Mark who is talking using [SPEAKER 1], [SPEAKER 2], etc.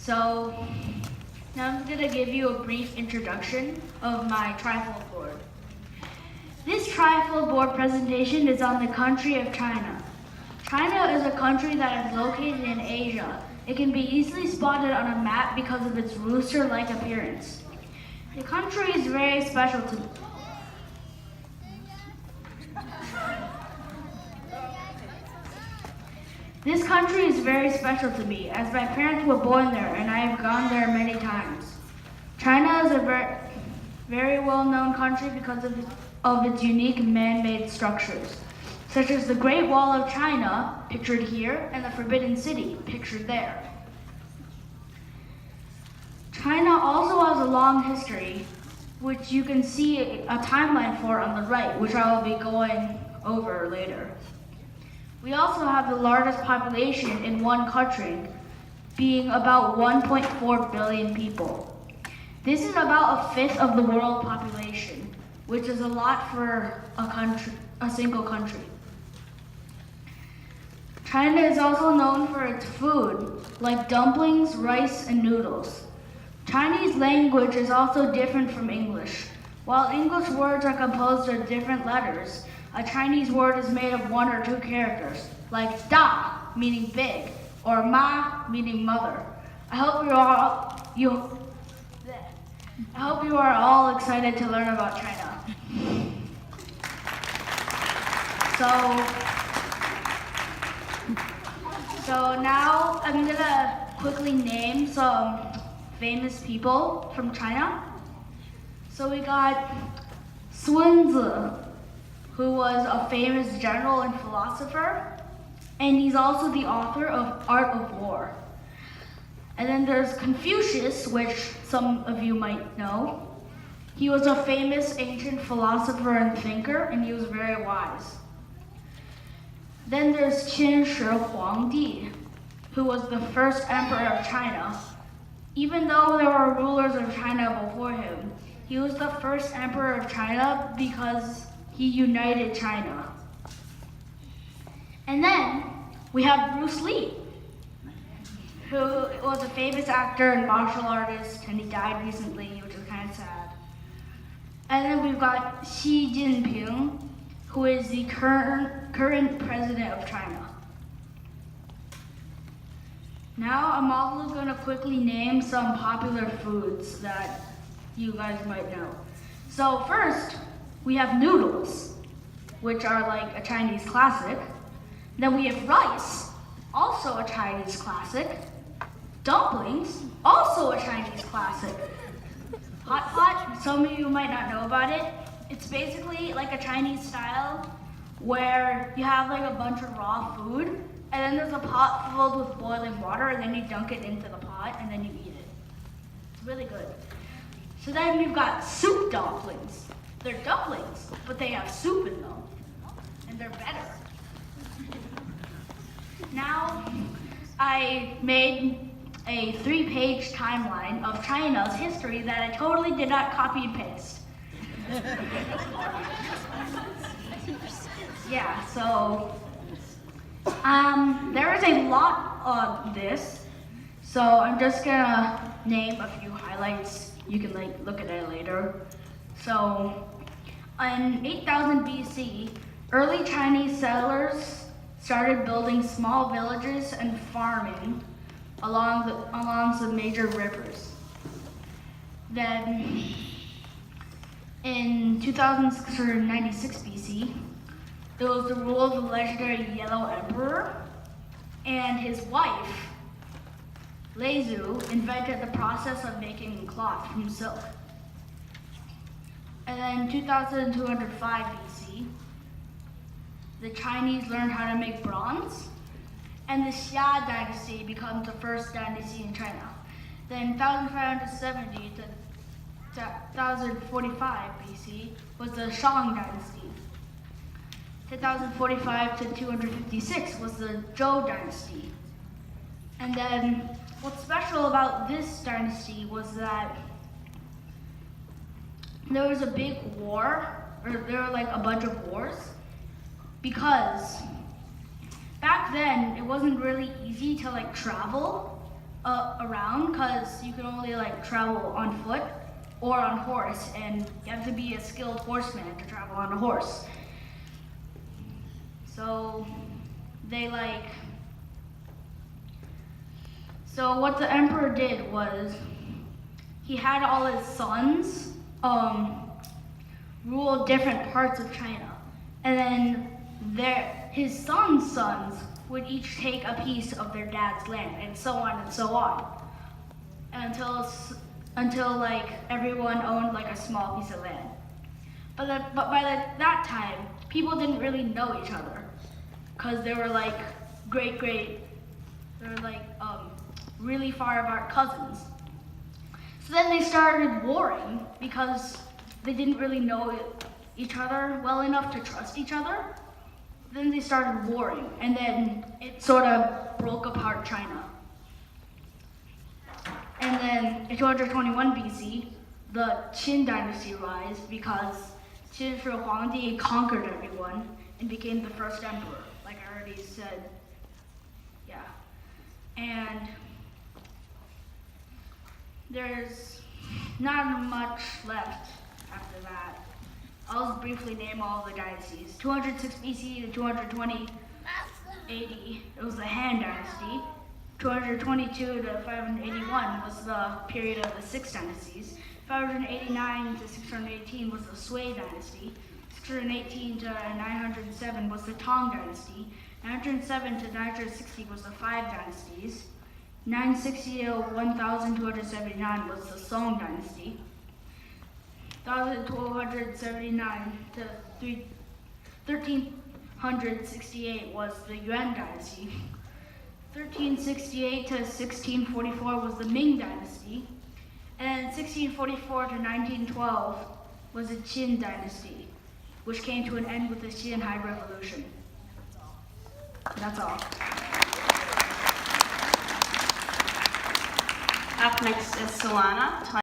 [SPEAKER 1] So now I'm going to give you a brief introduction of my trifold board. This trifold board presentation is on the country of China. China is a country that is located in Asia. It can be easily spotted on a map because of its rooster-like appearance. The country is very special to me. This country is very special to me, as my parents were born there and I have gone there many times. China is a very well-known country because of its unique man-made structures, such as the Great Wall of China, pictured here, and the Forbidden City, pictured there. China also has a long history, which you can see a timeline for on the right, which I will be going over later. We also have the largest population in one country, being about 1.4 billion people. This is about a fifth of the world population, which is a lot for a single country. China is also known for its food, like dumplings, rice, and noodles. Chinese language is also different from English. While English words are composed of different letters, a Chinese word is made of one or two characters, like da, meaning big, or ma, meaning mother. I hope you are all excited to learn about China. So now I'm gonna quickly name some famous people from China. So we got Sun Tzu, who was a famous general and philosopher, and he's also the author of Art of War. And then there's Confucius, which some of you might know. He was a famous ancient philosopher and thinker, and he was very wise. Then there's Qin Shi Huangdi, who was the first emperor of China. Even though there were rulers of China before him, he was the first emperor of China because he united China. And then we have Bruce Lee, who was a famous actor and martial artist, and he died recently, which is kind of sad. And then we've got Xi Jinping, who is the current president of China. Now I'm also going to quickly name some popular foods that you guys might know. So first, we have noodles, which are like a Chinese classic. Then we have rice, also a Chinese classic. Dumplings, also a Chinese classic. Hot pot, some of you might not know about it. It's basically like a Chinese style where you have like a bunch of raw food, and then there's a pot filled with boiling water, and then you dunk it into the pot, and then you eat it. It's really good. So then we've got soup dumplings. They're dumplings, but they have soup in them, and they're better. Now, I made a 3-page timeline of China's history that I totally did not copy and paste. Yeah, so there is a lot of this, so I'm just gonna name a few highlights. You can look at it later. So in 8000 BC, early Chinese settlers started building small villages and farming along some major rivers. Then in 2096 BC, there was the rule of the legendary Yellow Emperor, and his wife, Lei Zhu, invented the process of making cloth from silk. And then 2205 BC, the Chinese learned how to make bronze, and the Xia dynasty becomes the first dynasty in China. Then 1570 to 1045 BC was the Shang dynasty. 1045 to 256 was the Zhou dynasty. And then what's special about this dynasty was that there was a big war, or there were like a bunch of wars, because back then it wasn't really easy to like travel around because you can only like travel on foot or on horse, and you have to be a skilled horseman to travel on a horse. So so what the emperor did was he had all his sons rule different parts of China, and then his sons' would each take a piece of their dad's land, and so on, until like everyone owned like a small piece of land. But by that time, people didn't really know each other, because they were like they were like really far apart cousins. So then they started warring because they didn't really know each other well enough to trust each other. Then they started warring, and then it sort of broke apart China. And then in 221 BC, the Qin dynasty rise because Qin Shi Huangdi conquered everyone and became the first emperor, like I already said. Yeah. And there's not much left after that. I'll just briefly name all the dynasties. 206 BC to 220 AD, it was the Han Dynasty. 222 to 581 was the period of the Six Dynasties. 589 to 618 was the Sui Dynasty. 618 to 907 was the Tang Dynasty. 907 to 960 was the Five Dynasties. 960 to 1279 was the Song Dynasty. 1279 to 1368 was the Yuan Dynasty. 1368 to 1644 was the Ming Dynasty. And 1644 to 1912 was the Qin Dynasty, which came to an end with the Shanghai Revolution. That's all.
[SPEAKER 2] Up next is Solana.